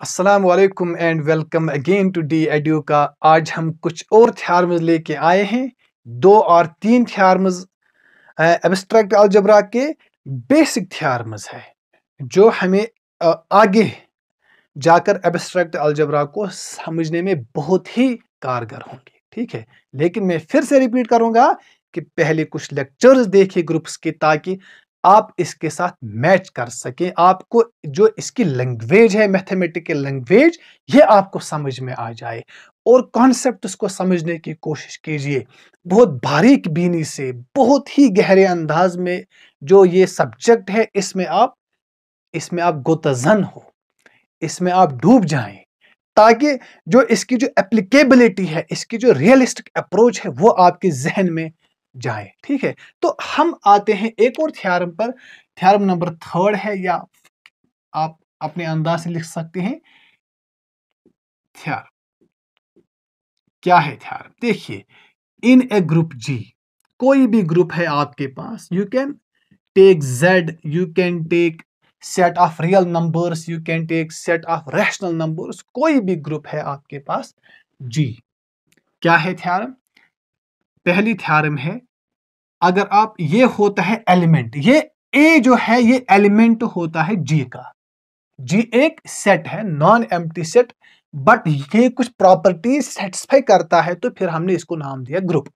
अस्सलाम वालेकुम and welcome again to D Edu का। आज हम कुछ और थ्योरम्स लेके आए हैं। 2 और 3 थ्योरम्स एब्स्ट्रैक्ट अलजेब्रा के बेसिक थ्योरम्स है जो हमें आगे जाकर एब्स्ट्रैक्ट अलजेब्रा को समझने में बहुत ही कारगर होंगे। ठीक है, लेकिन मैं फिर से रिपीट करूंगा कि पहले कुछ लेक्चर्स देखिए ग्रुप्स के, ताकि आप इसके साथ मैच कर सकें। आपको जो इसकी लैंग्वेज है, मैथमेटिकल लैंग्वेज, ये आपको समझ में आ जाए और कॉन्सेप्ट्स को समझने की कोशिश कीजिए बहुत बारीक बीनी से, बहुत ही गहरे अंदाज में। जो ये सब्जेक्ट है इसमें आप गोतज़न हो, इसमें आप डूब जाएं, ताकि जो इसकी जो एप्लीकेबिलिटी है, इसकी जो रियलिस्टिक अप्रोच है, वो आपके जहन में जाए। ठीक है, तो हम आते हैं एक और थ्योरम पर। थ्योरम नंबर 3 है, या आप अपने अंदाज से लिख सकते हैं थ्योरम। क्या है थ्योरम? देखिए, इन ए ग्रुप जी, कोई भी ग्रुप है आपके पास, you can take Z, you can take set of real numbers, you can take set of rational numbers, कोई भी ग्रुप है आपके पास जी। क्या है थ्योरम? पहली थ्योरम है, अगर आप, ये होता है एलिमेंट, ये ए जो है ये एलिमेंट होता है जी का। जी एक सेट है, नॉन एम्प्टी सेट, बट ये कुछ प्रॉपर्टीज सेटिस्फाई करता है, तो फिर हमने इसको नाम दिया ग्रुप।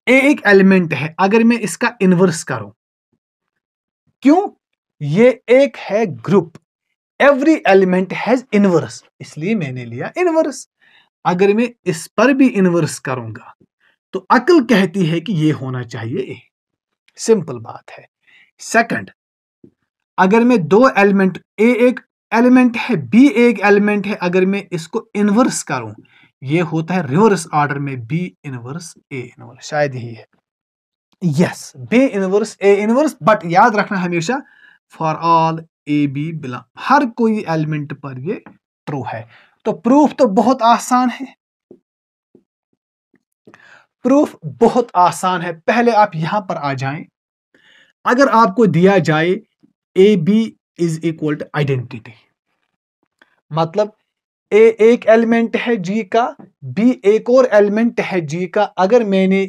ए एक एलिमेंट है। अगर मैं इसका इनवर्स करूं, क्यों? ये एक है group, every element has inverse, इसलिए मैंने लिया इनवर्स। अगर मैं इस पर भी इनवर्स करूंगा तो अकल कहती है कि ये होना चाहिए ए। सिंपल बात है। सेकंड, अगर मैं दो एलिमेंट, ए एक एलिमेंट है, बी एक एलिमेंट है, अगर मैं इसको इनवर्स करूं, ये होता है रिवर्स ऑर्डर में, बी इनवर्स ए इनवर्स, शायद यही है। Yes, B inverse A inverse, but याद रखना हमेशा for all A B belong, हर कोई एलिमेंट पर ये ट्रू है। तो प्रूफ तो बहुत आसान है, प्रूफ बहुत आसान है। पहले आप यहां पर आ जाएं। अगर आपको दिया जाए A B is equal to identity, मतलब ए एक एलिमेंट है जी का, बी एक और एलिमेंट है जी का, अगर मैंने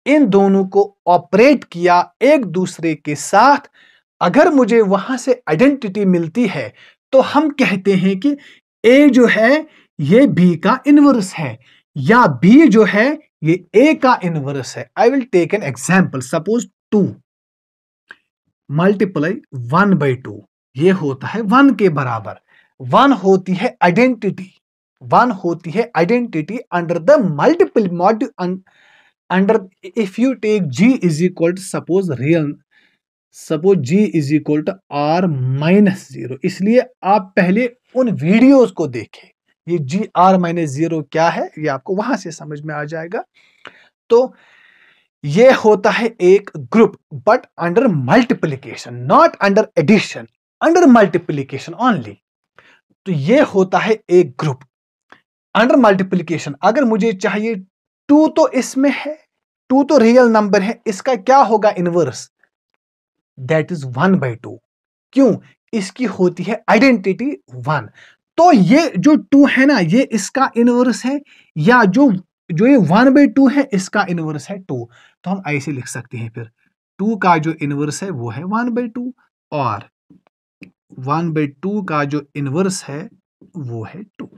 इन दोनों को ऑपरेट किया एक दूसरे के साथ, अगर मुझे वहां से आइडेंटिटी मिलती है, तो हम कहते हैं कि ए जो है ये बी का इनवर्स है, या बी जो है ये ए का इनवर्स है। I will take an example. Suppose 2 multiply 1/2, ये होता है 1 के बराबर। 1 होती है आइडेंटिटी, 1 होती है identity under the multiple mod, under, if you take g is equal to, suppose g is equal to r-0। इसलिए आप पहले उन वीडियोस को देखें, ये g r-0 क्या है ये आपको वहां से समझ में आ जाएगा। तो ये होता है एक group, but under multiplication, not under addition, under multiplication only. तो ये होता है एक ग्रुप अंडर मल्टीप्लिकेशन। अगर मुझे चाहिए 2, तो इसमें है 2 तो रियल नंबर है, इसका क्या होगा इनवर्स? That is 1/2। क्यों? इसकी होती है आइडेंटिटी 1। तो ये जो 2 है ना, ये इसका इनवर्स है, या जो ये 1/2 है इसका इनवर्स है 2। तो हम ऐसे लिख सकते हैं फिर 2 का जो इनवर्स है वो है 1/2, और 1/2 का जो इनवर्स है वो है 2।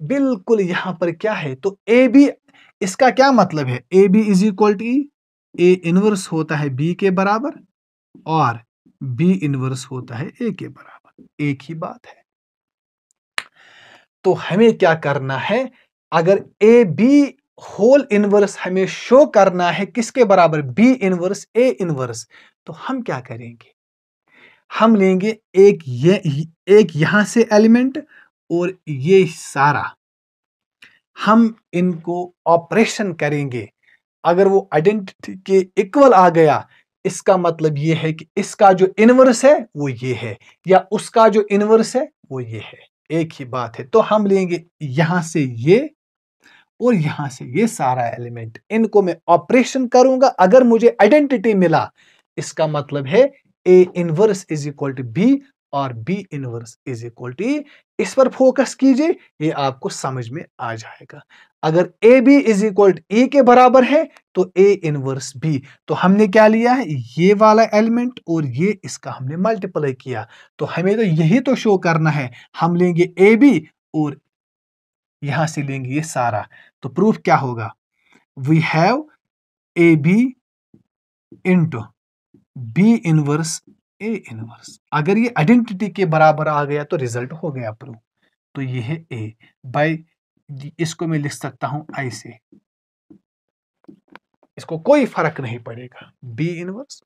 बिल्कुल यहां पर क्या है, तो ए बी, इसका क्या मतलब है? A B is equal to E, A inverse होता है बी के बराबर, और बी इनवर्स होता है ए के बराबर, एक ही बात है। तो हमें क्या करना है? अगर ए बी होल इनवर्स हमें शो करना है किसके बराबर? B inverse A inverse. तो हम क्या करेंगे? हम लेंगे एक यहां से एलिमेंट, और ये सारा हम इनको ऑपरेशन करेंगे। अगर वो आइडेंटिटी के इक्वल आ गया, इसका मतलब ये है कि इसका जो इनवर्स है वो ये है, या उसका जो इनवर्स है वो ये है, एक ही बात है। तो हम लेंगे यहां से ये और यहां से ये सारा एलिमेंट, इनको मैं ऑपरेशन करूंगा। अगर मुझे आइडेंटिटी मिला, इसका मतलब है A inverse is equal to B, और B inverse is equal to E. इस पर फोकस कीजिए, ये आपको समझ में आ जाएगा। अगर A B is equal to E के बराबर है तो ए इनवर्स बी, तो हमने क्या लिया है, ये वाला एलिमेंट और ये इसका हमने मल्टीप्लाई किया, तो हमें तो यही तो शो करना है। हम लेंगे ए बी और यहां से लेंगे ये सारा, तो प्रूफ क्या होगा, we have A B into B inverse A inverse. अगर ये आइडेंटिटी के बराबर आ गया तो रिजल्ट हो गया प्रूफ। तो ये है ए बाय, इसको मैं लिख सकता हूं ऐसे, इसको कोई फर्क नहीं पड़ेगा, बी इनवर्स।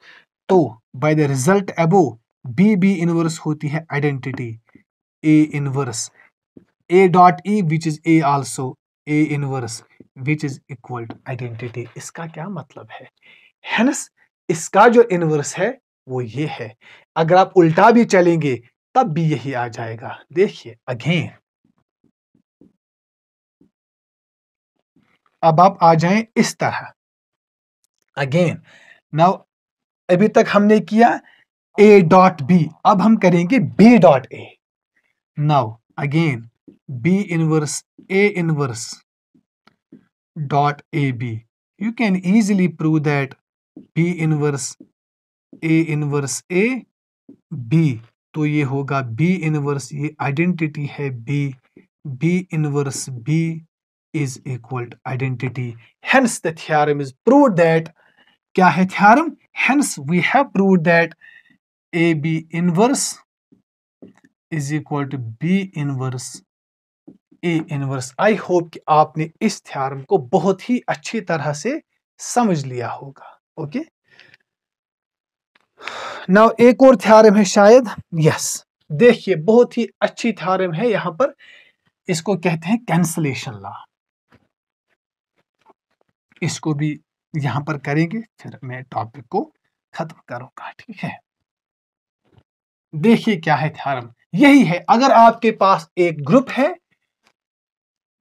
तो by the result above B inverse होती है identity A inverse A dot E which is A also A inverse which is equal to identity. इसका क्या मतलब है, हेंस इसका जो इनवर्स है वो ये है। अगर आप उल्टा भी चलेंगे तब भी यही आ जाएगा। देखिए अगेन, अब आप आ जाएं इस तरह अगेन। नाउ अभी तक हमने किया ए डॉट बी, अब हम करेंगे B dot A. Now again B inverse A inverse dot A B, you can easily prove that B inverse A inverse A B, तो ये होगा B इनवर्स, ये आइडेंटिटी है B inverse B is equal to identity. Hence the theorem is proved that, क्या है theorem? Hence we have proved that AB inverse is equal to B inverse A inverse. I hope कि आपने इस theorem को बहुत ही अच्छी तरह से समझ लिया होगा। ओके, नाउ एक और थ्योरम है शायद, यस, देखिए बहुत ही अच्छी थ्योरम है यहां पर, इसको कहते हैं कैंसलेशन लॉ। इसको भी यहां पर करेंगे, फिर मैं टॉपिक को खत्म करूंगा, ठीक है। देखिए क्या है थ्योरम, यही है, अगर आपके पास एक ग्रुप है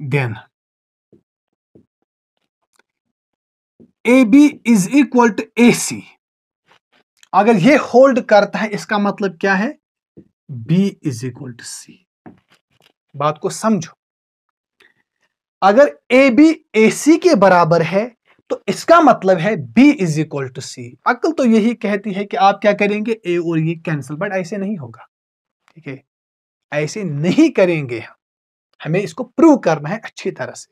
then AB is equal to AC। अगर ये होल्ड करता है इसका मतलब क्या है, B is equal to C। बात को समझो, अगर AB AC के बराबर है तो इसका मतलब है B is equal to C। अक्ल तो यही कहती है कि आप क्या करेंगे, A और ये कैंसिल, बट ऐसे नहीं होगा, ठीक है, ऐसे नहीं करेंगे। हमें इसको प्रूव करना है अच्छी तरह से।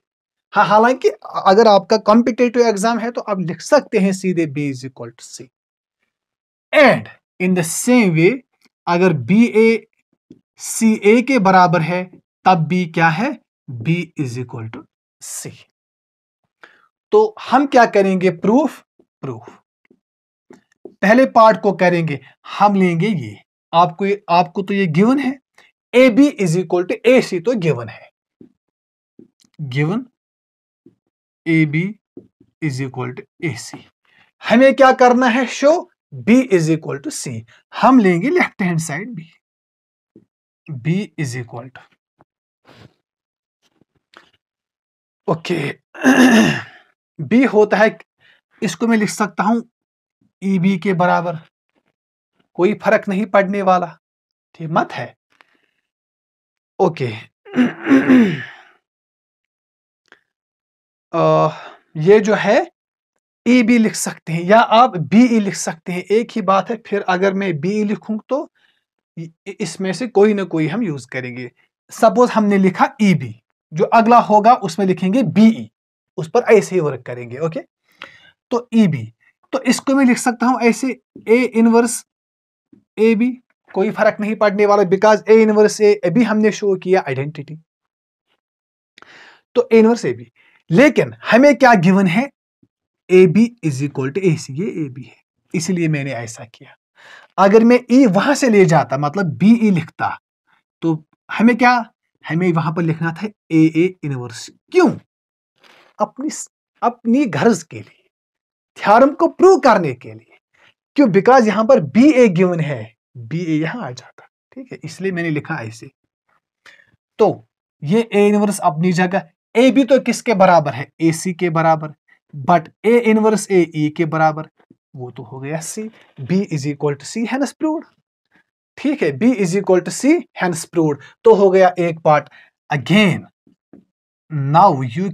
हाँ, हालांकि अगर आपका कॉम्पिटेटिव एग्जाम है तो आप लिख सकते हैं सीधे B is equal to C। And in the same way अगर BA CA के बराबर है तब B क्या है, B is equal to C। तो हम क्या करेंगे, प्रूफ पहले पार्ट को करेंगे। हम लेंगे ये, आपको तो ये गिवन है, AB is equal to AC तो गिवन है, given AB is equal to AC। हमें क्या करना है, show B is equal to C। हम लेंगे left hand side B is equal to, okay, B होता है, इसको मैं लिख सकता हूं EB के बराबर, कोई फर्क नहीं पड़ने वाला, ठीक मत है, ओके। ये जो है EB लिख सकते हैं या आप BE लिख सकते हैं, एक ही बात है। फिर अगर मैं BE लिखूं तो इसमें से कोई ना कोई हम यूज करेंगे। सपोज हमने लिखा EB, जो अगला होगा उसमें लिखेंगे BE, उस पर ऐसे ही वर्क करेंगे, ओके। तो EB, तो इसको मैं लिख सकता हूं ऐसे A इनवर्स AB, कोई फर्क नहीं पड़ने वाला, बिकॉज A इनवर्स A अभी हमने शो किया आइडेंटिटी, तो A इनवर्स AB। लेकिन हमें क्या गिवन है, AB is equal to AC, ये AB है, इसलिए मैंने ऐसा किया। अगर मैं E वहां से ले जाता, मतलब BE लिखता, तो हमें क्या, हमें वहां पर लिखना था AA इनवर्स। क्यों, अपनी गर्ज के लिए, थ्योरम को प्रूव करने के लिए। क्यों, बिकॉज यहां पर BA गिवन है, BA यहां आ जाता, ठीक है, इसलिए मैंने लिखा ऐसे। तो ये A इनवर्स अपनी जगह, AB तो किसके बराबर है, AC के बराबर, but A inverse A E के बराबर, वो तो हो गया C। B is equal to C है ना, प्रूव्ड। ठीक है, B is equal to C, hence proved. तो हो गया एक part. Again now you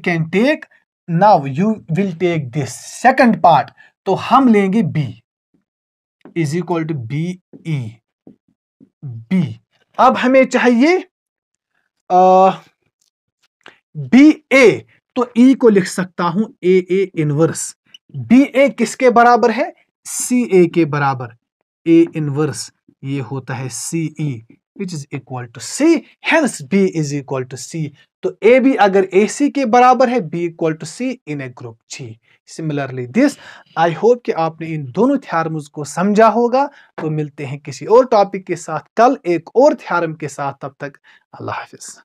will take this second part. तो हम लेंगे B is equal to B। अब हमें चाहिए BA, तो E को लिख सकता हूं AA इनवर्स। BA किसके बराबर है? CA के बराबर। A इनवर्स ये होता है CE which is equal to C, hence B is equal to C। तो AB अगर AC के बराबर है, B equal to C in a group G। Similarly this, I hope कि आपने इन दोनों थ्योरम्स को समझा होगा। तो मिलते हैं किसी और टॉपिक के साथ कल एक और थ्योरम के साथ, तब तक अल्लाह हाफिज।